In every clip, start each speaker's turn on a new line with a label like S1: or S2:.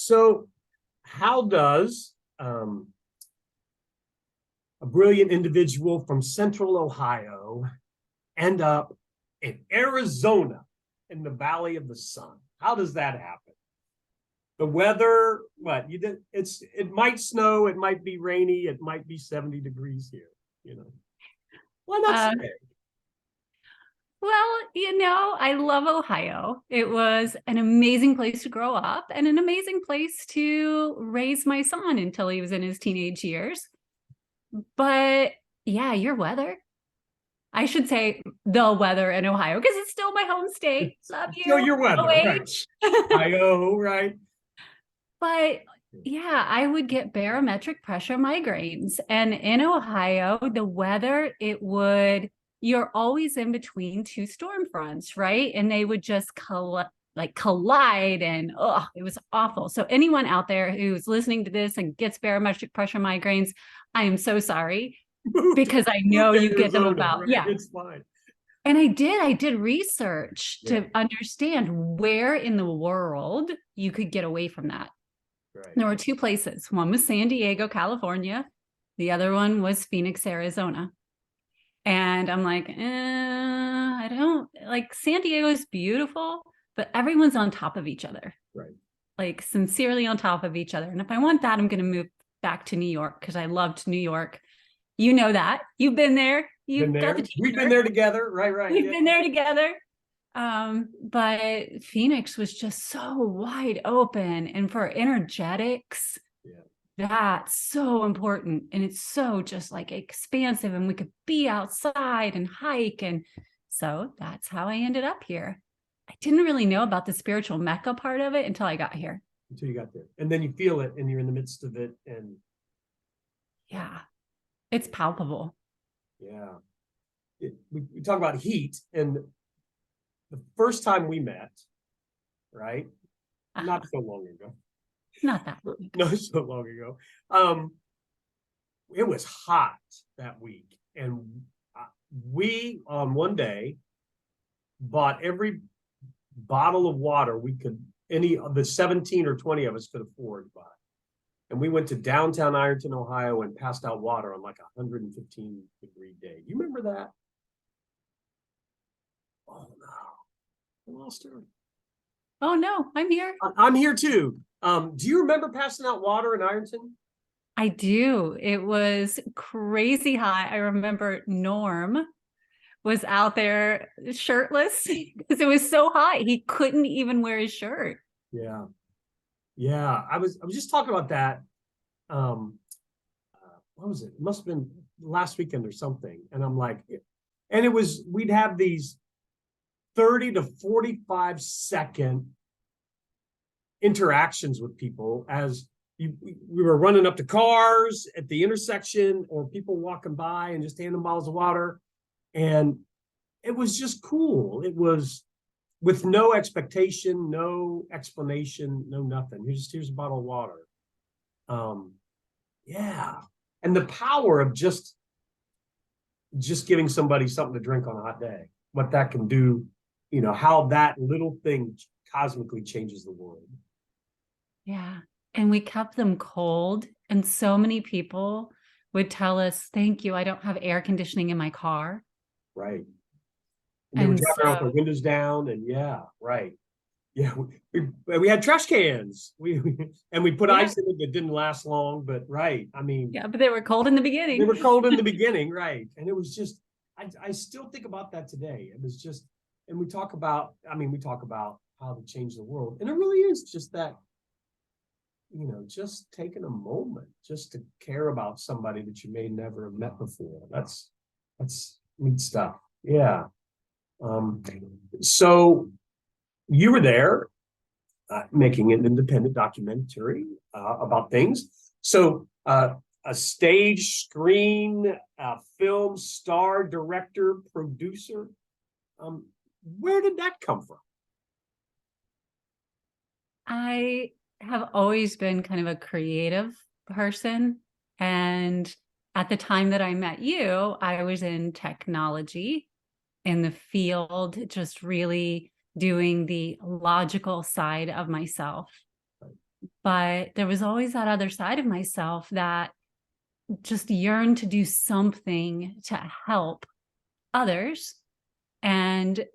S1: So how does a brilliant individual from Central Ohio end up in Arizona in the Valley of the Sun? How does that happen? The weather, what you did? It might snow, it might be rainy, it might be 70 degrees here. Why not stay?
S2: Well, I love Ohio. It was an amazing place to grow up and an amazing place to raise my son until he was in his teenage years. But yeah, your weather. I should say the weather in Ohio because it's still my home state. Love you.
S1: Still your weather, right? Ohio, right?
S2: But yeah, I would get barometric pressure migraines. And in Ohio, the weather, you're always in between two storm fronts, right? And they would just collide and it was awful. So anyone out there who's listening to this and gets barometric pressure migraines, I am so sorry because I know you get them about,
S1: right? Yeah. It's fine.
S2: And I did research to understand where in the world you could get away from that. Right. There were two places. One was San Diego, California. The other one was Phoenix, Arizona. And I'm like, I don't like San Diego is beautiful, but everyone's on top of each other.
S1: Right.
S2: Like sincerely on top of each other. And if I want that, I'm going to move back to New York because I loved New York. You know that. You've been there. You've got the t-shirt.
S1: We've been there together. Right.
S2: We've been there together. But Phoenix was just so wide open. And for energetics, that's so important. And it's so just like expansive and we could be outside and hike. And so that's how I ended up here. I didn't really know about the spiritual Mecca part of it until I got here.
S1: Until you got there. And then you feel it and you're in the midst of it. And
S2: yeah, it's palpable.
S1: Yeah. We talk about heat, and the first time we met, right? Not so long ago.
S2: Not that long ago.
S1: Not so long ago. It was hot that week, and we on one day bought every bottle of water we could, any of the 17 or 20 of us could afford to buy. And we went to downtown Ironton, Ohio, and passed out water on like a 115-degree day. You remember that? Oh no, I lost her.
S2: Oh no, I'm here.
S1: I'm here too. Do you remember passing out water in Ironton?
S2: I do. It was crazy hot. I remember Norm was out there shirtless because it was so hot. He couldn't even wear his shirt.
S1: Yeah. Yeah. I was just talking about that. What was it? It must have been last weekend or something. And I'm like, and we'd have these 30 to 45 second interactions with people as we were running up to cars at the intersection or people walking by and just handing bottles of water. And it was just cool. It was with no expectation, no explanation, no nothing. Here's a bottle of water. Yeah. And the power of just giving somebody something to drink on a hot day, what that can do, how that little thing cosmically changes the world.
S2: Yeah. And we kept them cold. And so many people would tell us, thank you, I don't have air conditioning in my car.
S1: Right. And they were driving around with the windows down, and right. Yeah, we had trash cans. We put ice in it that didn't last long, but right. I mean,
S2: yeah, but they were cold in the beginning.
S1: They were cold in the beginning, right? And it was just, I still think about that today. It was just, and we talk about how to change the world, and it really is just that, just taking a moment just to care about somebody that you may never have met before. That's neat stuff. Yeah. So you were there making an independent documentary about things. So a stage, screen, film star, director, producer. Where did that come from?
S2: I have always been kind of a creative person. And at the time that I met you, I was in technology in the field, just really doing the logical side of myself. but there was always that other side of myself that just yearned to do something to help others and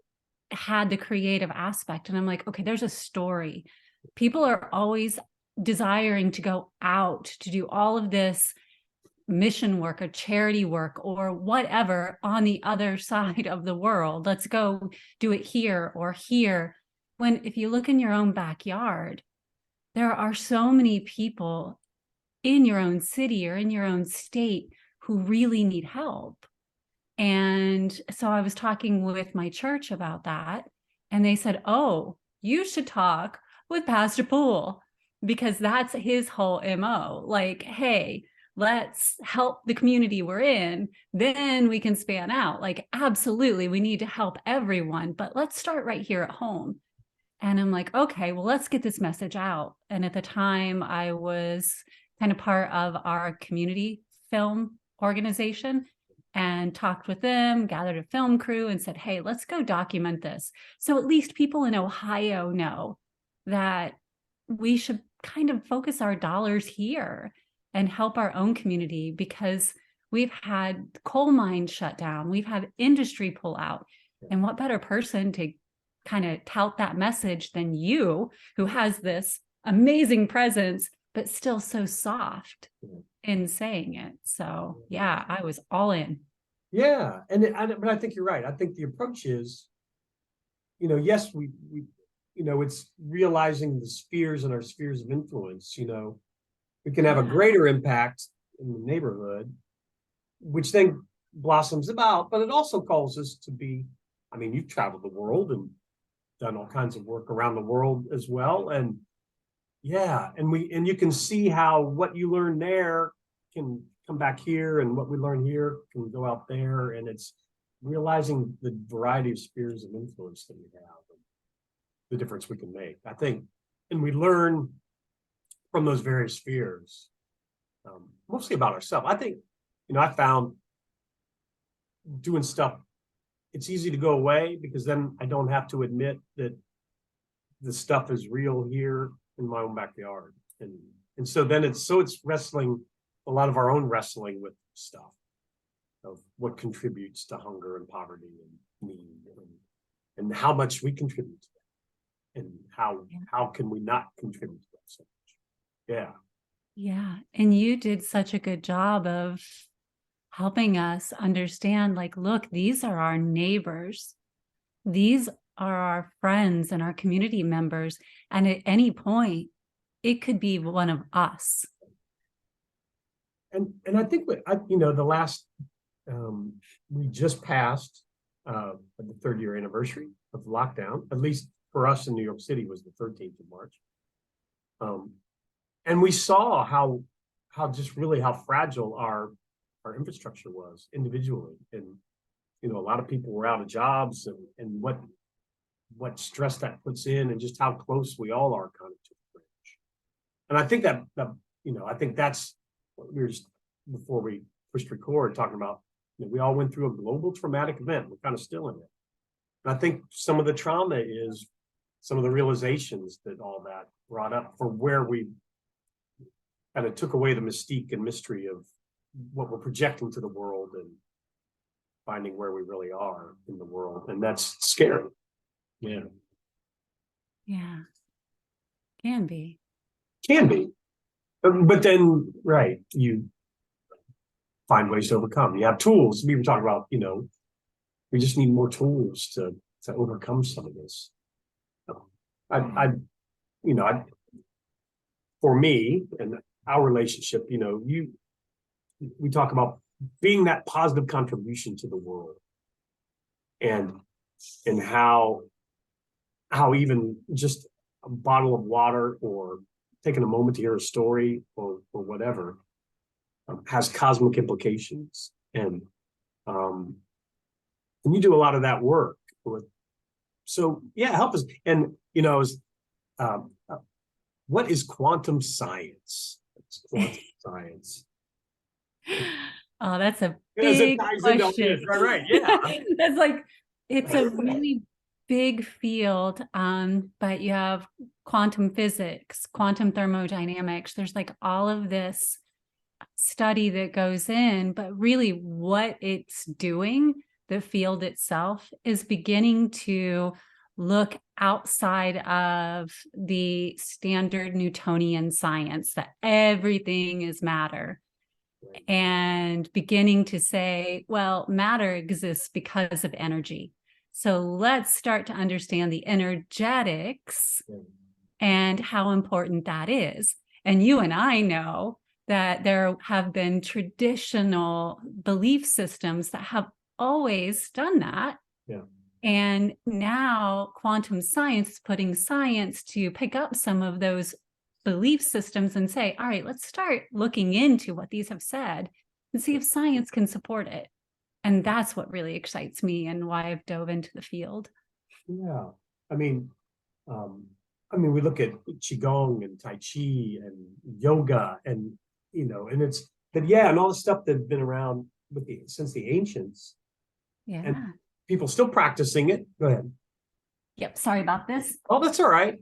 S2: had the creative aspect. And I'm like, okay, there's a story. People are always desiring to go out to do all of this mission work or charity work or whatever on the other side of the world. Let's go do it here or here. When if you look in your own backyard, there are so many people in your own city or in your own state who really need help. And so I was talking with my church about that, and they said, oh, you should talk with Pastor Poole because that's his whole MO. Like, hey, let's help the community we're in, then we can span out. Like, absolutely, we need to help everyone, but let's start right here at home. And I'm like, okay, well, let's get this message out. And at the time, I was kind of part of our community film organization and talked with them, gathered a film crew and said, hey, let's go document this. So at least people in Ohio know that we should kind of focus our dollars here and help our own community, because we've had coal mines shut down. We've had industry pull out. And what better person to kind of tout that message than you, who has this amazing presence, but still so soft in saying it. So yeah, I was all in.
S1: Yeah. But I think you're right. I think the approach is, yes, we it's realizing the spheres and our spheres of influence. We can have a greater impact in the neighborhood, which then blossoms about, but it also calls us to be, you've traveled the world and done all kinds of work around the world as well. And yeah, and you can see how what you learn there can come back here, and what we learn here can go out there. And it's realizing the variety of spheres of influence that we have, and the difference we can make, I think. And we learn from those various spheres, mostly about ourselves. I think, I found doing stuff, it's easy to go away because then I don't have to admit that the stuff is real here in my own backyard. And so then it's wrestling, a lot of our own wrestling with stuff of what contributes to hunger and poverty and need, and how much we contribute to that, and how can we not contribute to that so much. Yeah.
S2: Yeah. And you did such a good job of helping us understand, like, look, these are our neighbors. These are our friends and our community members. And at any point, it could be one of us.
S1: And I think the last, we just passed the 3rd-year anniversary of lockdown, at least for us in New York City, was the 13th of March. And we saw how fragile our infrastructure was individually. And, a lot of people were out of jobs, and what stress that puts in, and just how close we all are kind of to the bridge. And I think I think that's what we were just, before we pushed record, talking about, we all went through a global traumatic event. We're kind of still in it. And I think some of the trauma is some of the realizations that all that brought up, for where we kind of took away the mystique and mystery of what we're projecting to the world, and finding where we really are in the world. And that's scary. Yeah.
S2: Yeah. Can be.
S1: But then, right, you find ways to overcome. You have tools. We were talking about, we just need more tools to overcome some of this. For me and our relationship, we talk about being that positive contribution to the world, and how even just a bottle of water, or taking a moment to hear a story, or whatever, has cosmic implications. And you do a lot of that work. So yeah, help us. And what is quantum science? It's quantum science.
S2: Oh, that's a big question.
S1: Right, yeah.
S2: That's like, it's a really big field, but you have quantum physics, quantum thermodynamics. There's like all of this study that goes in, but really what it's doing, the field itself, is beginning to look outside of the standard Newtonian science that everything is matter, and beginning to say, well, matter exists because of energy. So let's start to understand the energetics and how important that is. And you and I know that there have been traditional belief systems that have always done that.
S1: Yeah.
S2: And now quantum science is putting science to pick up some of those belief systems and say, all right, let's start looking into what these have said and see if science can support it. And that's what really excites me and why I've dove into the field.
S1: Yeah. I mean, we look at Qigong and Tai Chi and yoga and, and it's that, yeah, and all the stuff that's been around since the ancients.
S2: Yeah.
S1: And people still practicing it. Go ahead.
S2: Yep. Sorry about this.
S1: Oh, that's all right.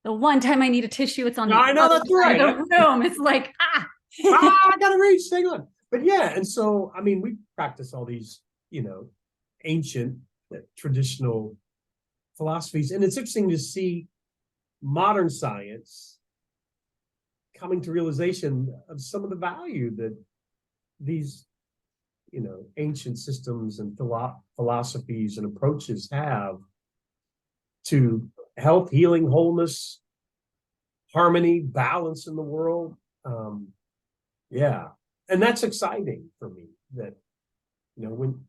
S2: The one time I need a tissue, it's on the
S1: I know,
S2: other
S1: that's
S2: side
S1: right.
S2: of the room. It's like,
S1: I gotta reach, hang on. But yeah, and so, we practice all these, ancient, traditional philosophies. And it's interesting to see modern science coming to realization of some of the value that these, ancient systems and philosophies and approaches have to health, healing, wholeness, harmony, balance in the world. Yeah. And that's exciting for me that, when you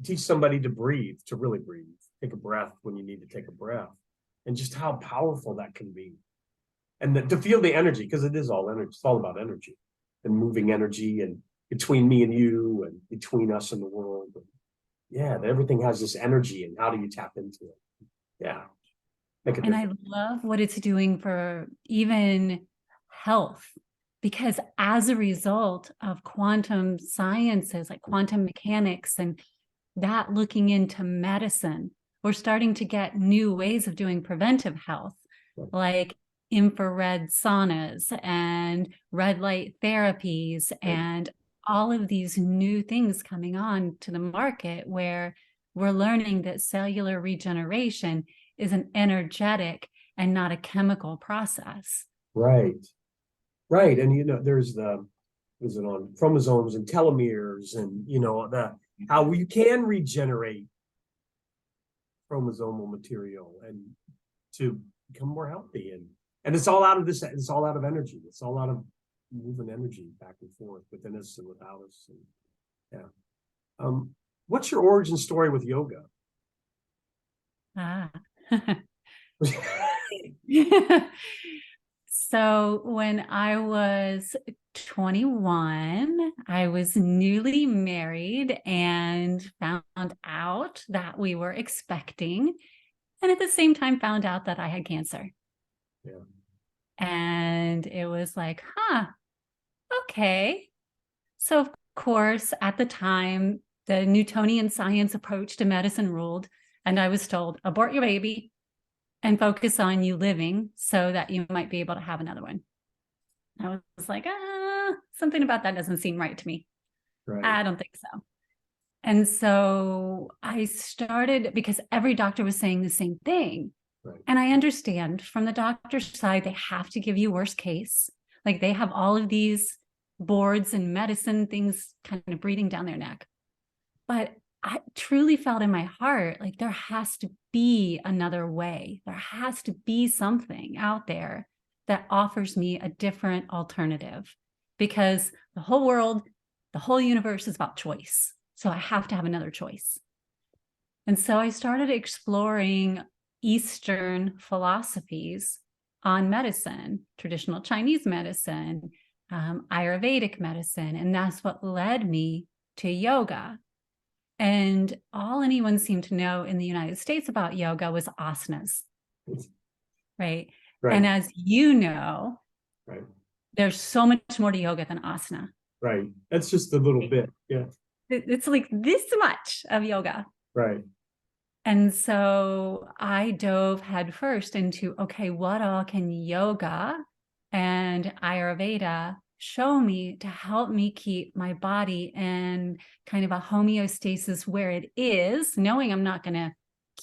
S1: teach somebody to breathe, to really breathe, take a breath when you need to take a breath, and just how powerful that can be. And to feel the energy, because it is all energy. It's all about energy and moving energy, and between me and you and between us and the world. Yeah, everything has this energy, and how do you tap into it? Yeah.
S2: and I love what it's doing for even health, because as a result of quantum sciences like quantum mechanics and that looking into medicine, we're starting to get new ways of doing preventive health, like infrared saunas and red light therapies and all of these new things coming on to the market, where we're learning that cellular regeneration is an energetic and not a chemical process.
S1: Right. And there's is it on chromosomes and telomeres, and how you can regenerate chromosomal material and to become more healthy, and it's all out of this. It's all out of energy. It's all out of moving energy back and forth within us and without us. And yeah. What's your origin story with yoga?
S2: So when I was 21, I was newly married and found out that we were expecting, and at the same time found out that I had cancer.
S1: Yeah.
S2: And it was like, okay. So of course, at the time, the Newtonian science approach to medicine ruled, and I was told, abort your baby and focus on you living so that you might be able to have another one. I was like, something about that doesn't seem right to me.
S1: Right.
S2: I don't think so. And so I started, because every doctor was saying the same thing.
S1: Right.
S2: And I understand from the doctor's side, they have to give you worst case. Like they have all of these boards and medicine things kind of breathing down their neck. But I truly felt in my heart, like there has to be another way. There has to be something out there that offers me a different alternative, because the whole world, the whole universe is about choice. So I have to have another choice. And so I started exploring Eastern philosophies on medicine, traditional Chinese medicine, Ayurvedic medicine. And that's what led me to yoga. And all anyone seemed to know in the United States about yoga was asanas, right? And as you know, there's so much more to yoga than asana.
S1: Right. That's just a little bit. Yeah.
S2: It's like this much of yoga.
S1: Right.
S2: And so I dove headfirst into, okay, what all can yoga and Ayurveda show me to help me keep my body in kind of a homeostasis where it is, knowing I'm not going to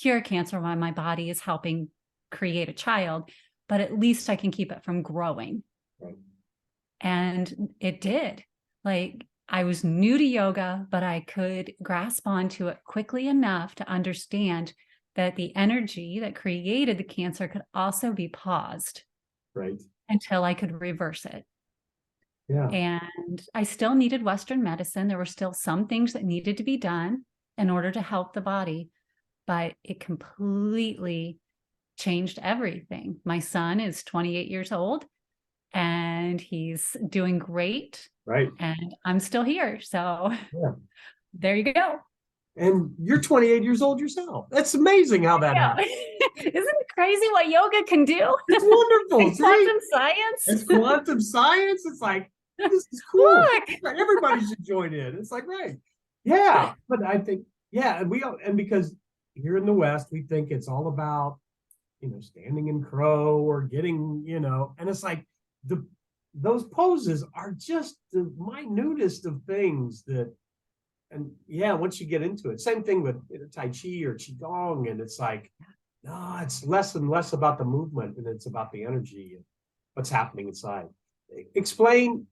S2: cure cancer while my body is helping create a child, but at least I can keep it from growing.
S1: Right.
S2: And it did. Like, I was new to yoga, but I could grasp onto it quickly enough to understand that the energy that created the cancer could also be paused
S1: Right.
S2: until I could reverse it.
S1: Yeah.
S2: And I still needed Western medicine. There were still some things that needed to be done in order to help the body, but it completely changed everything. My son is 28 years old and he's doing great.
S1: Right.
S2: And I'm still here. So
S1: Yeah.
S2: there you go.
S1: And you're 28 years old yourself. That's amazing how that
S2: Yeah.
S1: happened.
S2: Isn't it crazy what yoga can do?
S1: It's wonderful.
S2: Like quantum science.
S1: It's quantum science. It's like, this is cool.
S2: Look.
S1: Everybody should join in. It's like, right. Yeah. But I think, yeah. And because here in the West, we think it's all about, standing in crow or getting, and it's like those poses are just the minutest of things that, and yeah, once you get into it, same thing with Tai Chi or Qigong, and it's like, no, it's less and less about the movement, and it's about the energy and what's happening inside. Explain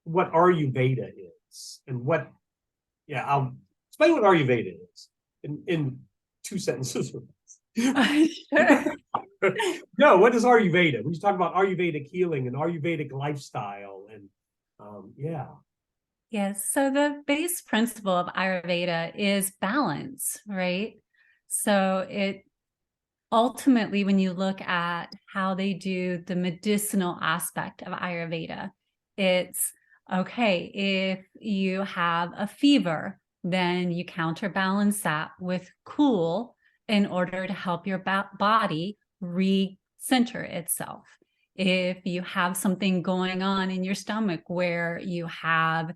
S1: what Ayurveda is, and I'll explain what Ayurveda is in 2 sentences.
S2: Sure.
S1: No, what is Ayurveda? When you talk about Ayurvedic healing and Ayurvedic lifestyle, and yeah.
S2: Yes. So the base principle of Ayurveda is balance, right? So it ultimately, when you look at how they do the medicinal aspect of Ayurveda, it's okay, if you have a fever, then you counterbalance that with cool in order to help your body recenter itself. If you have something going on in your stomach where you have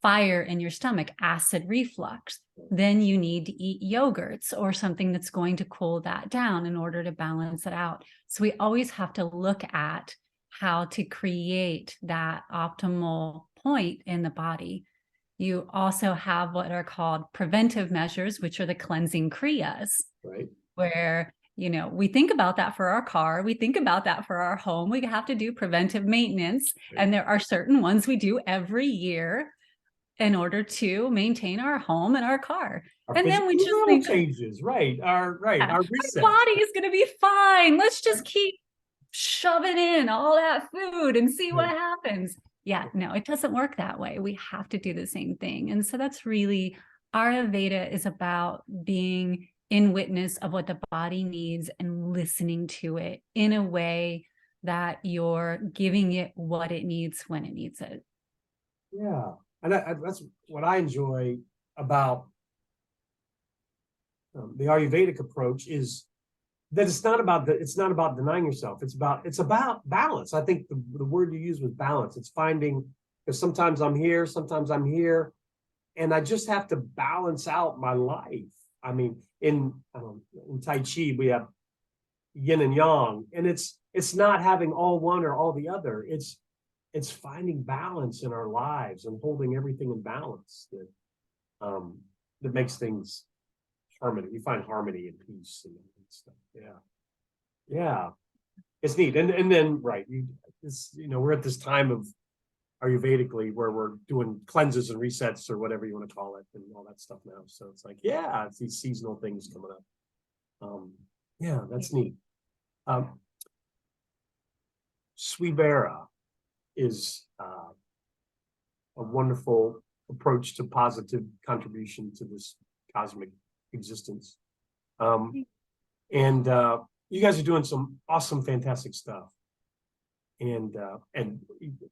S2: fire in your stomach, acid reflux, then you need to eat yogurts or something that's going to cool that down in order to balance it out. So we always have to look at how to create that optimal point in the body. You also have what are called preventive measures, which are the cleansing kriyas,
S1: Right.
S2: where we think about that for our car, we think about that for our home. We have to do preventive maintenance,
S1: Right.
S2: and there are certain ones we do every year in order to maintain our home and our car. And then we just think
S1: changes, right? Our reset.
S2: Our body is going to be fine. Let's just keep shoving in all that food and see what happens. Yeah, no, it doesn't work that way. We have to do the same thing. And so that's really, Ayurveda is about being in witness of what the body needs and listening to it in a way that you're giving it what it needs when it needs it.
S1: Yeah. And that's what I enjoy about the Ayurvedic approach, is that it's not about denying yourself. It's about balance. I think the word you used was balance. It's finding, because sometimes I'm here, sometimes I'm here, and I just have to balance out my life. I mean, in Tai Chi, we have yin and yang, and it's not having all one or all the other. It's finding balance in our lives and holding everything in balance that makes things harmony. You find harmony and peace and stuff. Yeah, it's neat. And then right, we're at this time of Ayurvedically where we're doing cleanses and resets or whatever you want to call it and all that stuff now. So it's like, yeah, it's these seasonal things coming up. Yeah, that's neat. Suivera is a wonderful approach to positive contribution to this cosmic existence. And you guys are doing some awesome, fantastic stuff. And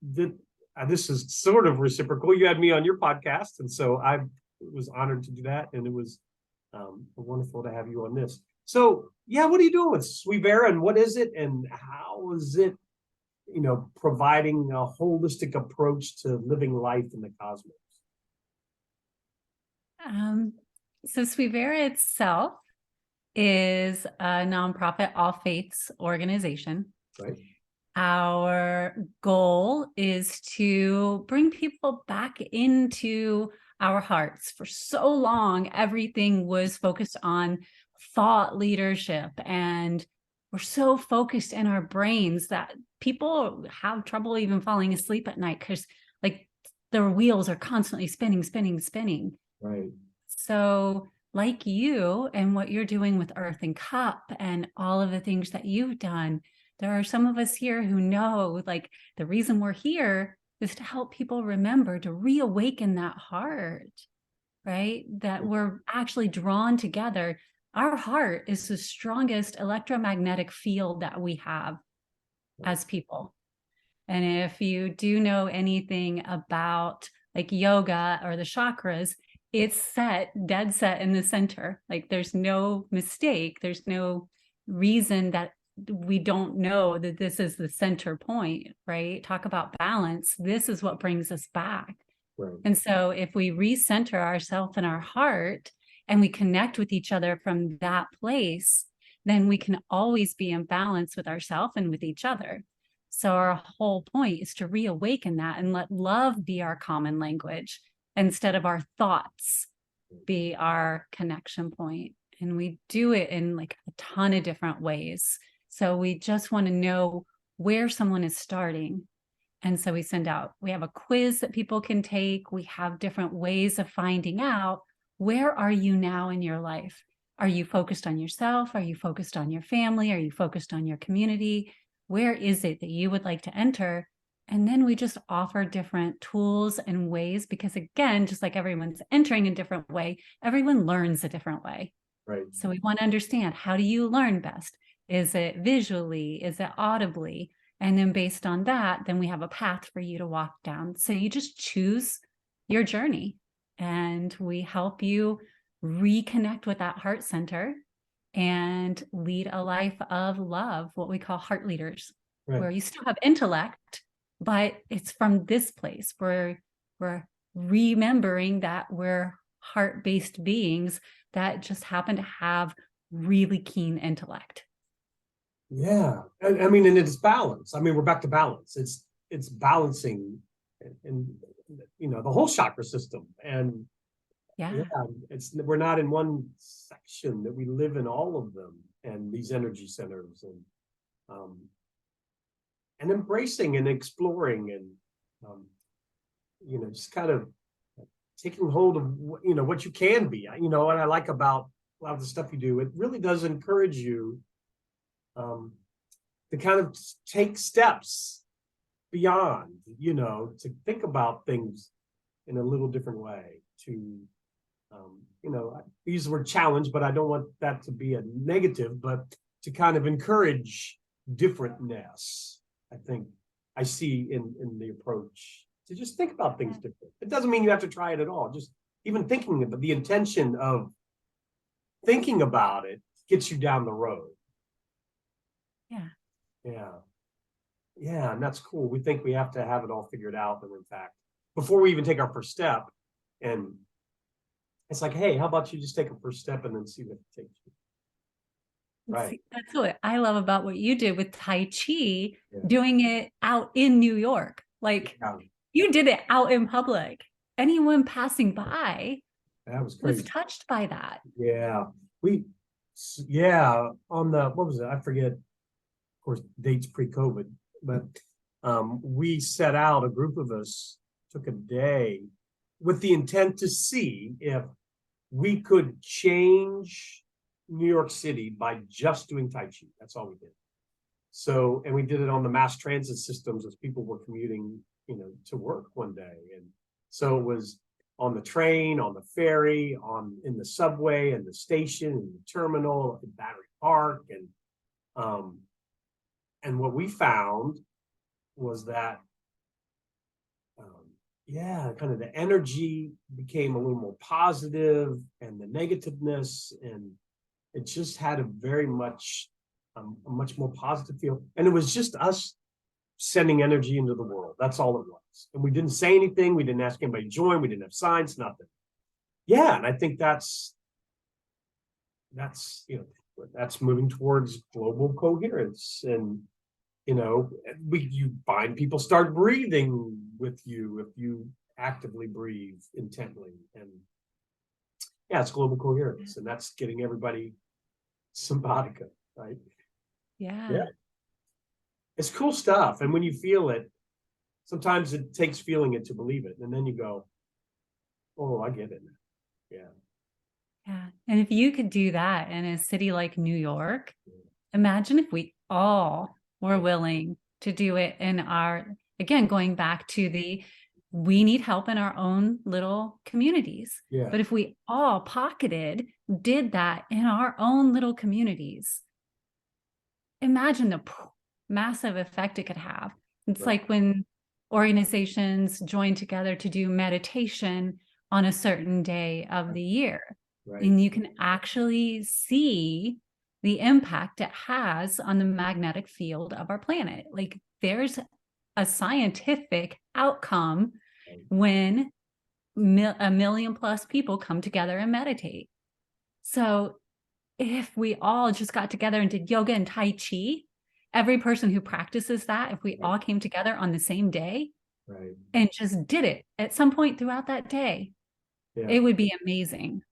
S1: this is sort of reciprocal. You had me on your podcast, and so I was honored to do that. And it was wonderful to have you on this. So, yeah, what are you doing with Suivera, and what is it, and how is it, providing a holistic approach to living life in the cosmos?
S2: So Suivera itself is a nonprofit all faiths organization.
S1: Right.
S2: Our goal is to bring people back into our hearts. For so long, everything was focused on thought leadership, and we're so focused in our brains that people have trouble even falling asleep at night because like their wheels are constantly spinning, spinning, spinning.
S1: Right.
S2: So like you and what you're doing with Earth and Cup and all of the things that you've done, there are some of us here who know like the reason we're here is to help people remember to reawaken that heart, right? That we're actually drawn together. Our heart is the strongest electromagnetic field that we have as people. And if you do know anything about like yoga or the chakras, it's set, dead set in the center. Like there's no mistake. There's no reason that we don't know that this is the center point, right? Talk about balance. This is what brings us back.
S1: Right.
S2: And so if we recenter ourselves in our heart and we connect with each other from that place, then we can always be in balance with ourselves and with each other. So our whole point is to reawaken that and let love be our common language instead of our thoughts be our connection point. And we do it in like a ton of different ways. So we just want to know where someone is starting. And so we have a quiz that people can take. We have different ways of finding out, where are you now in your life? Are you focused on yourself? Are you focused on your family? Are you focused on your community? Where is it that you would like to enter? And then we just offer different tools and ways, because again, just like everyone's entering a different way, everyone learns a different way.
S1: Right.
S2: So we want to understand, how do you learn best? Is it visually? Is it audibly? And then based on that, then we have a path for you to walk down. So you just choose your journey, and we help you reconnect with that heart center and lead a life of love, what we call heart leaders,
S1: Right.
S2: where you still have intellect, but it's from this place where we're remembering that we're heart-based beings that just happen to have really keen intellect.
S1: Yeah. I mean, and it's balance. I mean, we're back to balance. It's balancing and you know, the whole chakra system. And
S2: Yeah.
S1: we're not in one section, that we live in all of them and these energy centers, and embracing and exploring and you know, just kind of taking hold of you know what you can be. You know, what I like about a lot of the stuff you do, it really does encourage you to kind of take steps beyond, you know, to think about things in a little different way, to you know, I use the word challenge, but I don't want that to be a negative, but to kind of encourage differentness. I think I see in the approach to just think about things different. It doesn't mean you have to try it at all. Just even thinking about the intention of thinking about it gets you down the road. Yeah, and that's cool. We think we have to have it all figured out, but in fact, before we even take our first step, and it's like, hey, how about you just take a first step and then see what it takes you. Right.
S2: That's what I love about what you did with Tai Chi,
S1: Yeah.
S2: doing it out in New York. Like you did it out in public. Anyone passing by
S1: that was crazy.
S2: was touched by that.
S1: Yeah. On the, what was it? I forget, of course, dates pre-COVID, but we set out, a group of us took a day with the intent to see if we could change New York City by just doing Tai Chi. That's all we did. So, and we did it on the mass transit systems as people were commuting, you know, to work one day. And so it was on the train, on the ferry, in the subway, and the station, and the terminal, at Battery Park, and what we found was that kind of the energy became a little more positive, and the negativeness, and it just had a very much a much more positive feel. And it was just us sending energy into the world. That's all it was. And we didn't say anything. We didn't ask anybody to join. We didn't have signs, nothing. Yeah, and I think that's you know, that's moving towards global coherence. And, you find people start breathing with you if you actively breathe intently. And yeah, it's global coherence. And that's getting everybody symbiotica, right?
S2: Yeah.
S1: Yeah. It's cool stuff. And when you feel it, sometimes it takes feeling it to believe it. And then you go, oh, I get it now. Yeah.
S2: Yeah. And if you could do that in a city like New York, imagine if we all were willing to do it in our, again, going back to we need help in our own little communities.
S1: Yeah.
S2: But if we all did that in our own little communities, imagine the massive effect it could have. It's
S1: Right.
S2: like when organizations join together to do meditation on a certain day of the year.
S1: Right.
S2: And you can actually see the impact it has on the magnetic field of our planet. Like there's a scientific outcome when a million plus people come together and meditate. So if we all just got together and did yoga and Tai Chi, every person who practices that, if we all came together on the same day and just did it at some point throughout that day, it would be amazing.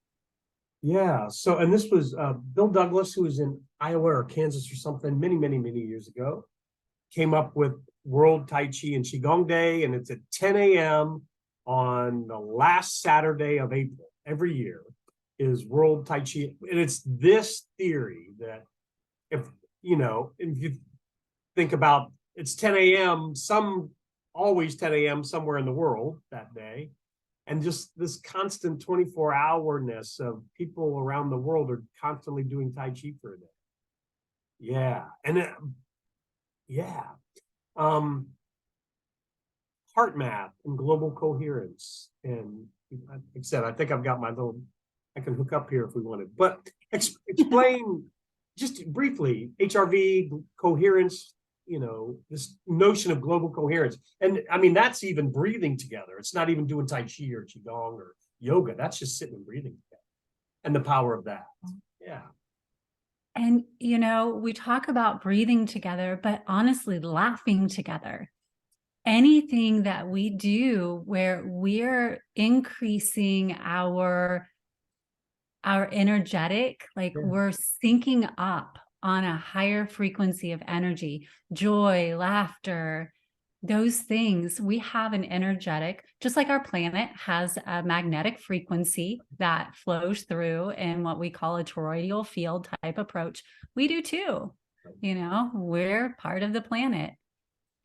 S1: Yeah. So, and this was Bill Douglas, who was in Iowa or Kansas or something many, many, many years ago, came up with World Tai Chi and Qigong Day. And it's at 10 a.m. on the last Saturday of April every year is World Tai Chi. And it's this theory that if you think about it's 10 a.m., always 10 a.m. somewhere in the world that day. And just this constant 24-hourness of people around the world are constantly doing Tai Chi for a day. Yeah. And heart math and global coherence. And like I said, I think I've got I can hook up here if we wanted, but explain just briefly HRV, coherence, this notion of global coherence. And I mean, that's even breathing together. It's not even doing Tai Chi or Qigong or yoga. That's just sitting and breathing together and the power of that. Yeah.
S2: And, we talk about breathing together, but honestly, laughing together. Anything that we do where we're increasing our energetic, we're syncing up on a higher frequency of energy, joy, laughter, those things. We have an energetic, just like our planet has a magnetic frequency that flows through in what we call a toroidal field type approach. We do too. We're part of the planet.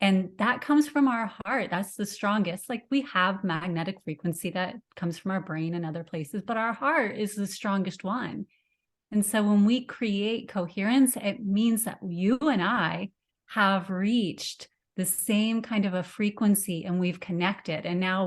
S2: And that comes from our heart. That's the strongest. Like we have magnetic frequency that comes from our brain and other places, but our heart is the strongest one. And so when we create coherence, it means that you and I have reached the same kind of a frequency and we've connected. And now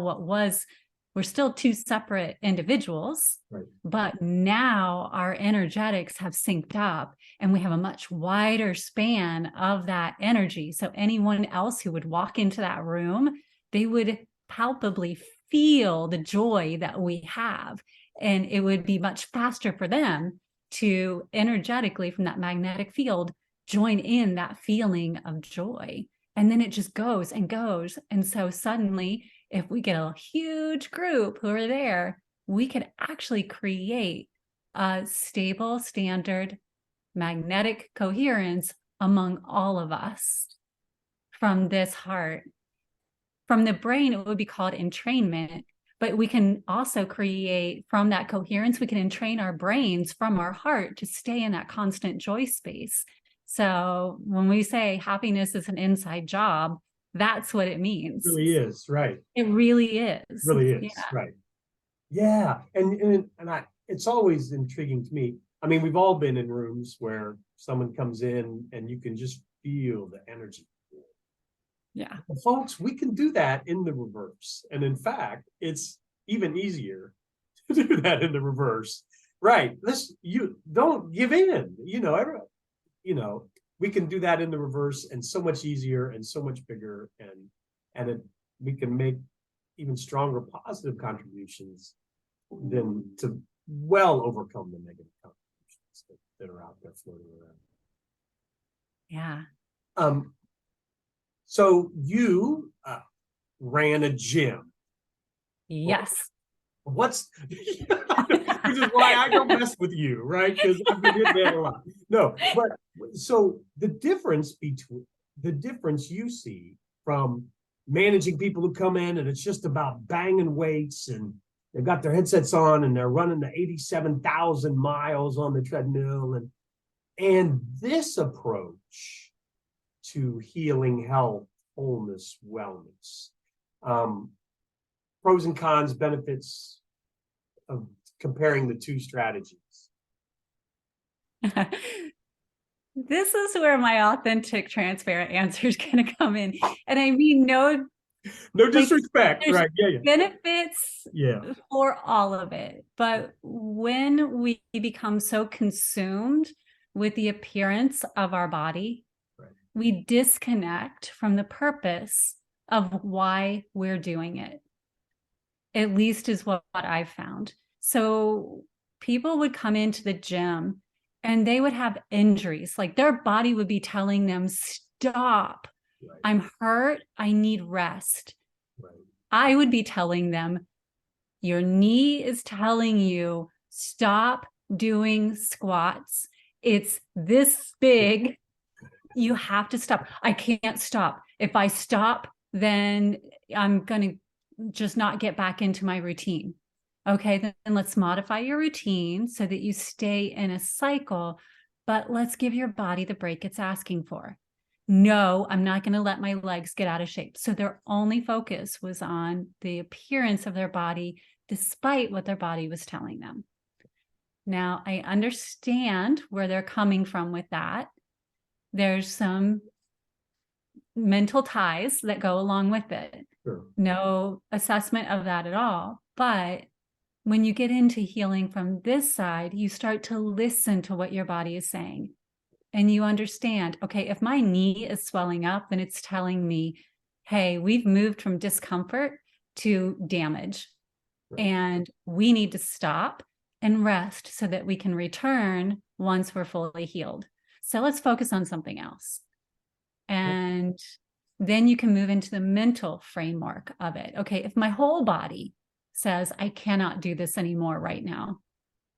S2: we're still two separate individuals, but now our energetics have synced up and we have a much wider span of that energy. So anyone else who would walk into that room, they would palpably feel the joy that we have. And it would be much faster for them to energetically from that magnetic field, join in that feeling of joy. And then it just goes and goes. And so suddenly, if we get a huge group who are there, we could actually create a stable, standard magnetic coherence among all of us from this heart. From the brain, it would be called entrainment, but we can also create from that coherence, we can entrain our brains from our heart to stay in that constant joy space. So when we say happiness is an inside job, that's what it means.
S1: It really is, right?
S2: It really is.
S1: Really is,
S2: yeah.
S1: right? Yeah, and it's always intriguing to me. I mean, we've all been in rooms where someone comes in and you can just feel the energy.
S2: Yeah.
S1: Well, folks, we can do that in the reverse, and in fact, it's even easier to do that in the reverse. Right? You don't give in. We can do that in the reverse, and so much easier, and so much bigger, and we can make even stronger positive contributions than to well overcome the negative contributions that are out there floating around.
S2: Yeah.
S1: So you ran a gym.
S2: Yes.
S1: What's which is why I don't mess with you, right? Because I've been hitting that a lot. No, but so the difference you see from managing people who come in and it's just about banging weights and they've got their headsets on and they're running the 87,000 miles on the treadmill and this approach to healing, health, wholeness, wellness. Pros and cons, benefits of comparing the two strategies.
S2: This is where my authentic, transparent answer is going to come in. And I mean, no
S1: disrespect, right? Yeah.
S2: Benefits
S1: Yeah.
S2: for all of it. But when we become so consumed with the appearance of our body,
S1: right,
S2: we disconnect from the purpose of why we're doing it. At least is what I've found. So people would come into the gym and they would have injuries. Like their body would be telling them, stop, right, I'm hurt, I need rest. Right. I would be telling them, your knee is telling you, stop doing squats. It's this big. You have to stop. I can't stop. If I stop, then I'm going to just not get back into my routine. Okay, then let's modify your routine so that you stay in a cycle, but let's give your body the break it's asking for. No, I'm not going to let my legs get out of shape. So their only focus was on the appearance of their body, despite what their body was telling them. Now, I understand where they're coming from with that. There's some mental ties that go along with it. Sure. No assessment of that at all. But when you get into healing from this side, you start to listen to what your body is saying. And you understand, okay, if my knee is swelling up, then it's telling me, hey, we've moved from discomfort to damage. Right. And we need to stop and rest so that we can return once we're fully healed. So let's focus on something else. And then you can move into the mental framework of it. Okay, if my whole body says, I cannot do this anymore right now,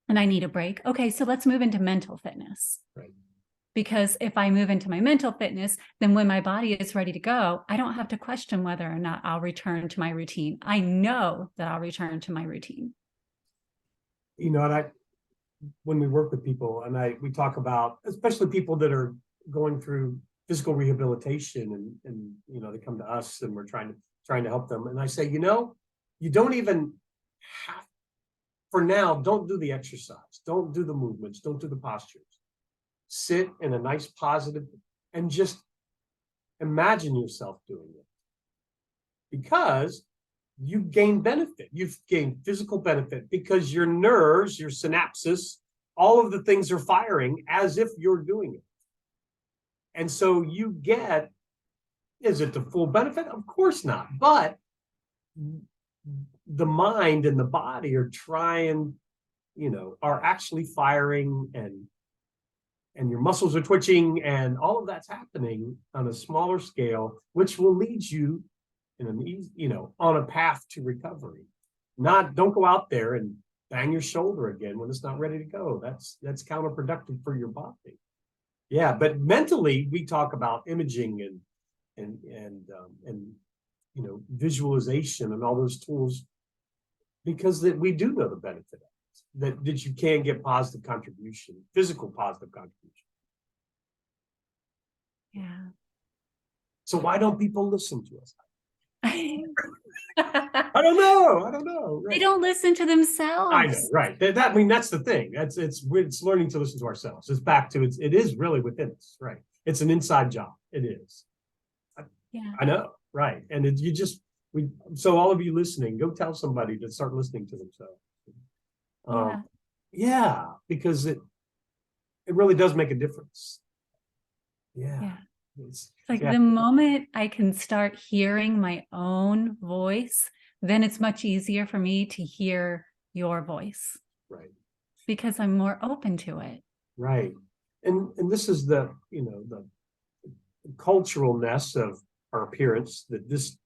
S2: and I need a break. Okay, so let's move into mental fitness. Right. Because if I move into my mental fitness, then when my body is ready to go, I don't have to question whether or not I'll return to my routine. I know that I'll return to my routine.
S1: You know, and when we work with people we talk about, especially people that are going through physical rehabilitation and you know, they come to us and we're trying to help them. And I say, you know, you don't even have, for now, don't do the exercise. Don't do the movements. Don't do the postures. Sit in a nice positive and just imagine yourself doing it. Because you gain benefit. You've gained physical benefit because your nerves, your synapses, all of the things are firing as if you're doing it. And so you get, is it the full benefit? Of course not. But the mind and the body are trying, you know, are actually firing and your muscles are twitching and all of that's happening on a smaller scale, which will lead you in an easy, you know, on a path to recovery. Don't go out there and bang your shoulder again when it's not ready to go. That's counterproductive for your body. Yeah, but mentally we talk about imaging and you know, visualization and all those tools because that we do know the benefit of it, that you can get positive contribution, physical positive contribution.
S2: Yeah.
S1: So why don't people listen to us? I don't know. Right.
S2: They don't listen to themselves.
S1: I know, right. I mean, that's the thing. It's learning to listen to ourselves. It's back to it is really within us, right? It's an inside job. It is.
S2: Yeah.
S1: I know, right. And so all of you listening, go tell somebody to start listening to themselves. Yeah, because it really does make a difference. Yeah.
S2: It's like the moment I can start hearing my own voice, then it's much easier for me to hear your voice.
S1: Right.
S2: Because I'm more open to it.
S1: Right. And this is the, the culturalness of our appearance, that this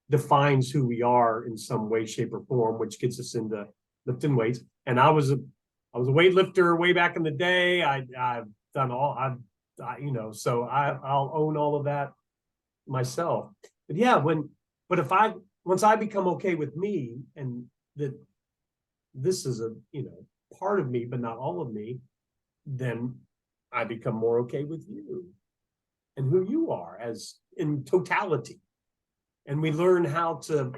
S1: defines who we are in some way, shape, or form, which gets us into lifting weights. And I was a weightlifter way back in the day. I've done all so I'll own all of that myself. But yeah, once I become okay with me, and that this is a part of me, but not all of me, then I become more okay with you and who you are as in totality. And we learn how to,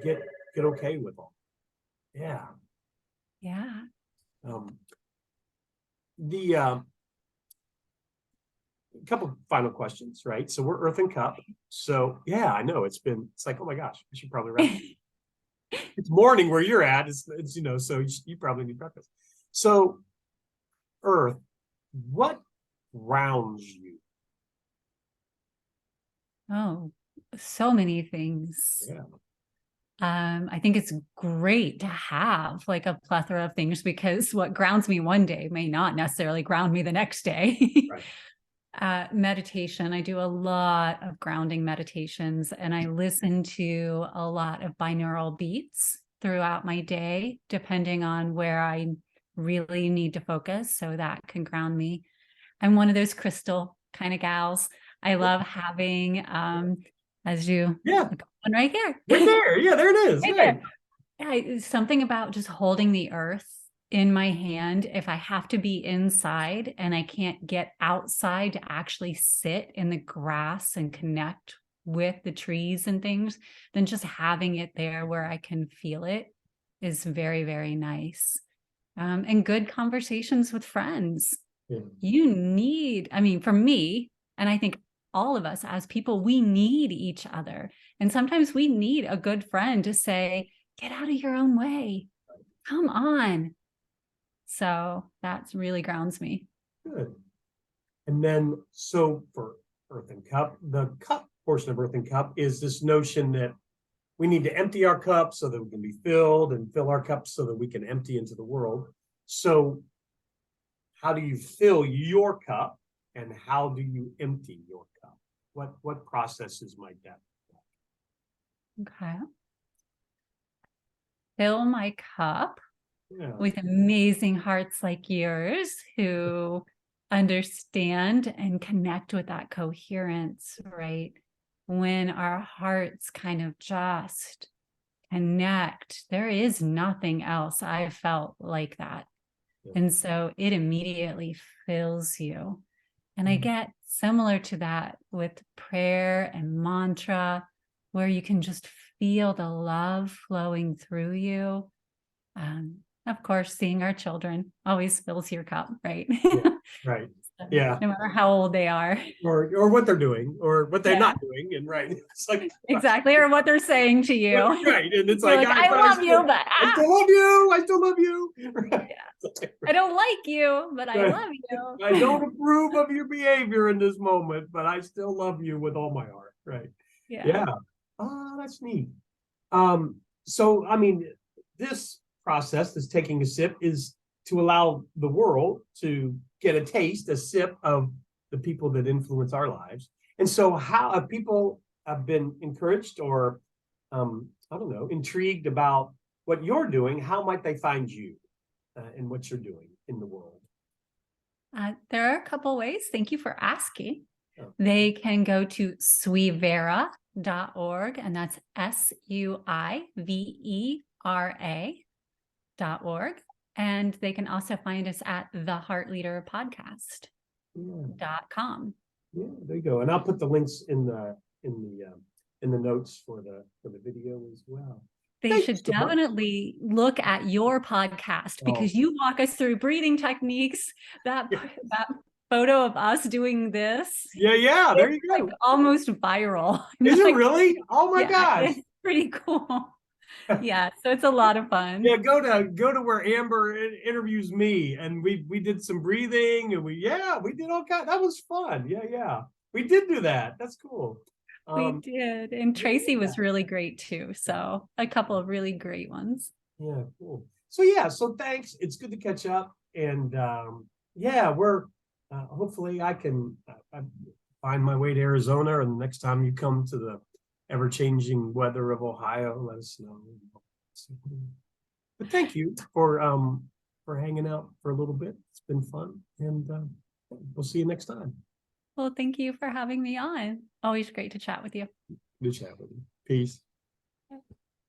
S1: get okay with all. Yeah.
S2: Yeah.
S1: The couple final questions, right? So we're Earth and Cup. So yeah, I know it's like, oh my gosh, I should probably wrap. It's morning where you're at. It's so you probably need breakfast. So Earth, what grounds you?
S2: Oh, so many things.
S1: Yeah.
S2: I think it's great to have like a plethora of things, because what grounds me one day may not necessarily ground me the next day.
S1: Right.
S2: Meditation. I do a lot of grounding meditations, and I listen to a lot of binaural beats throughout my day, depending on where I really need to focus. So that can ground me. I'm one of those crystal kind of gals. I love having, as you,
S1: Yeah.
S2: one right here.
S1: Right there. Yeah, there it is.
S2: Right
S1: Right.
S2: there. Something about just holding the earth in my hand. If I have to be inside and I can't get outside to actually sit in the grass and connect with the trees and things, then just having it there where I can feel it is very, very nice. And good conversations with friends.
S1: Yeah.
S2: For me, and I think all of us as people, we need each other. And sometimes we need a good friend to say, get out of your own way. Come on. So that really grounds me.
S1: Good. And then, so for Earth and Cup, the cup portion of Earth and Cup is this notion that we need to empty our cup so that we can be filled, and fill our cups so that we can empty into the world. So how do you fill your cup, and how do you empty your cup? What processes might that be?
S2: Okay. Fill my cup
S1: Yeah.
S2: with amazing hearts like yours who understand and connect with that coherence, right? When our hearts kind of just connect, there is nothing else I felt like that.
S1: Yeah.
S2: And so it immediately fills you. And I get similar to that with prayer and mantra, where you can just feel the love flowing through you. Of course, seeing our children always fills your cup, right?
S1: Yeah. Right.
S2: So,
S1: Yeah.
S2: no matter how old they are.
S1: Or what they're doing, or what they're
S2: Yeah.
S1: not doing. And right. It's like
S2: Exactly. Or what they're saying to you.
S1: right. And it's
S2: You're
S1: like,
S2: I love you, but
S1: I still love you. I still love you. Right.
S2: yeah. I don't like you, but I love you.
S1: I don't approve of your behavior in this moment, but I still love you with all my heart. Right. Yeah. Oh, that's neat. So I mean, this process, this taking a sip, is to allow the world to get a taste, a sip of the people that influence our lives. And so how have people have been encouraged, or I don't know, intrigued about what you're doing? How might they find you and what you're doing in the world?
S2: There are a couple ways. Thank you for asking.
S1: Oh.
S2: They can go to Suivera.org, and that's SUIVERA.org. And they can also find us at theheartleaderpodcast.com.
S1: Yeah, there you go. And I'll put the links in the notes for the video as well.
S2: They should definitely look at your podcast, because you walk us through breathing techniques. That photo of us doing this.
S1: Yeah, there you go.
S2: Like almost viral.
S1: Is it really? Oh my gosh.
S2: It's pretty cool. Yeah, so it's a lot of fun.
S1: Yeah, go to where Amber interviews me, and we did some breathing, and we did all kinds. That was fun. Yeah. We did do that. That's cool.
S2: We did. And Tracy was really great too. So a couple of really great ones.
S1: Yeah, cool. So thanks. It's good to catch up. And yeah, we're hopefully I can find my way to Arizona, and the next time you come to the ever-changing weather of Ohio, let us know. But thank you for hanging out for a little bit. It's been fun, and we'll see you next time.
S2: Well, thank you for having me on. Always great to chat with you.
S1: Good chat with you. Peace.